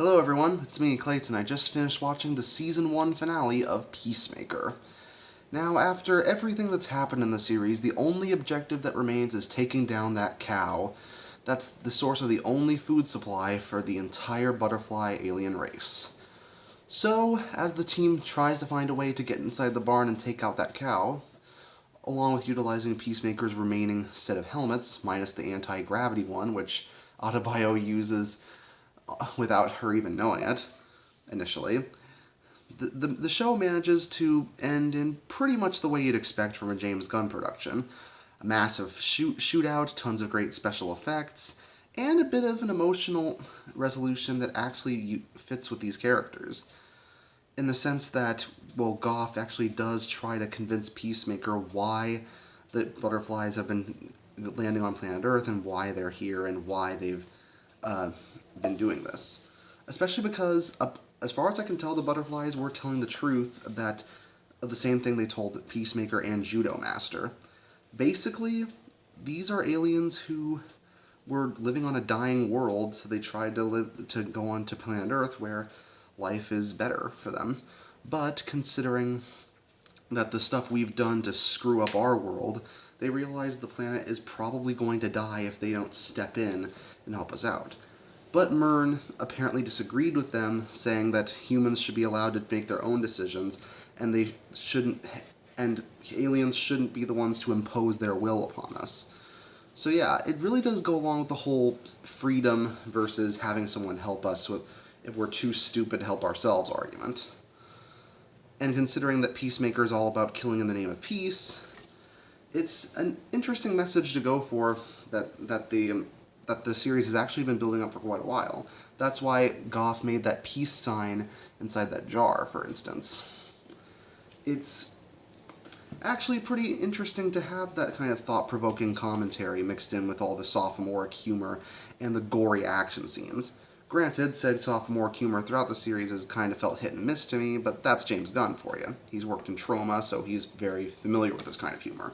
Hello everyone, it's me, Clayton. I just finished watching the Season 1 finale of Peacemaker. Now, after everything that's happened in the series, the only objective that remains is taking down that cow. That's the source of the only food supply for the entire butterfly alien race. So, as the team tries to find a way to get inside the barn and take out that cow, along with utilizing Peacemaker's remaining set of helmets, minus the anti-gravity one, which Adebayo uses without her even knowing it, initially, the show manages to end in pretty much the way you'd expect from a James Gunn production. A massive shootout, tons of great special effects, and a bit of an emotional resolution that actually fits with these characters. In the sense that, well, Goff actually does try to convince Peacemaker why the butterflies have been landing on planet Earth and why they're here and why they've been doing this. Especially because, as far as I can tell, the butterflies were telling the truth of the same thing they told Peacemaker and Judo Master. Basically, these are aliens who were living on a dying world, so they tried to go on to planet Earth where life is better for them. But considering that the stuff we've done to screw up our world, they realize the planet is probably going to die if they don't step in and help us out. But Myrn apparently disagreed with them, saying that humans should be allowed to make their own decisions, and and aliens shouldn't be the ones to impose their will upon us. So yeah, it really does go along with the whole freedom versus having someone help us if we're too stupid to help ourselves argument. And considering that Peacemaker is all about killing in the name of peace, it's an interesting message to go for that the series has actually been building up for quite a while. That's why Goff made that peace sign inside that jar, for instance. It's actually pretty interesting to have that kind of thought-provoking commentary mixed in with all the sophomoric humor and the gory action scenes. Granted, said sophomoric humor throughout the series has kind of felt hit and miss to me, but that's James Gunn for you. He's worked in Trauma, so he's very familiar with this kind of humor.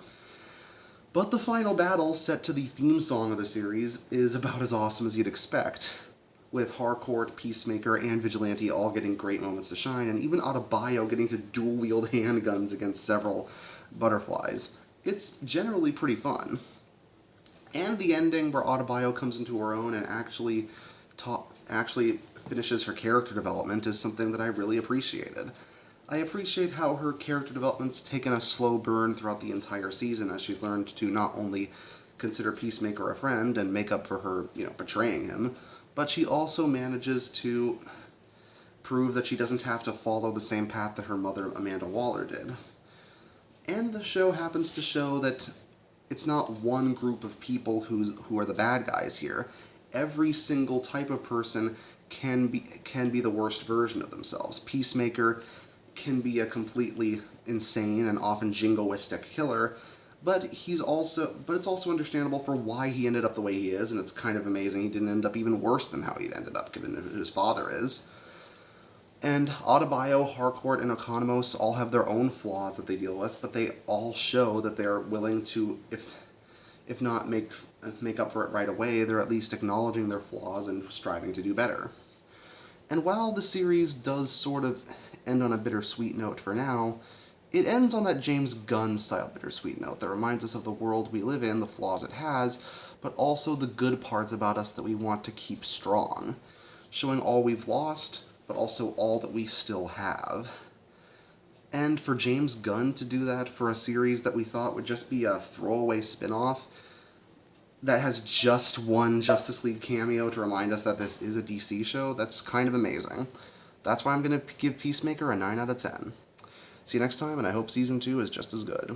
But the final battle, set to the theme song of the series, is about as awesome as you'd expect, with Harcourt, Peacemaker, and Vigilante all getting great moments to shine, and even Adebayo getting to dual-wield handguns against several butterflies. It's generally pretty fun. And the ending where Adebayo comes into her own and actually finishes her character development is something that I really appreciated. I appreciate how her character development's taken a slow burn throughout the entire season as she's learned to not only consider Peacemaker a friend and make up for her, betraying him, but she also manages to prove that she doesn't have to follow the same path that her mother, Amanda Waller, did. And the show happens to show that it's not one group of people who are the bad guys here. Every single type of person can be the worst version of themselves. Peacemaker can be a completely insane and often jingoistic killer, but it's also understandable for why he ended up the way he is, and it's kind of amazing he didn't end up even worse than how he ended up, given who his father is. And Adebayo, Harcourt, and Okonomos all have their own flaws that they deal with, but they all show that they're willing to, if not make up for it right away, they're at least acknowledging their flaws and striving to do better. And while the series does sort of end on a bittersweet note for now, it ends on that James Gunn-style bittersweet note that reminds us of the world we live in, the flaws it has, but also the good parts about us that we want to keep strong, showing all we've lost, but also all that we still have. And for James Gunn to do that for a series that we thought would just be a throwaway spin-off that has just one Justice League cameo to remind us that this is a DC show, that's kind of amazing. That's why I'm going to give Peacemaker a 9 out of 10. See you next time, and I hope Season 2 is just as good.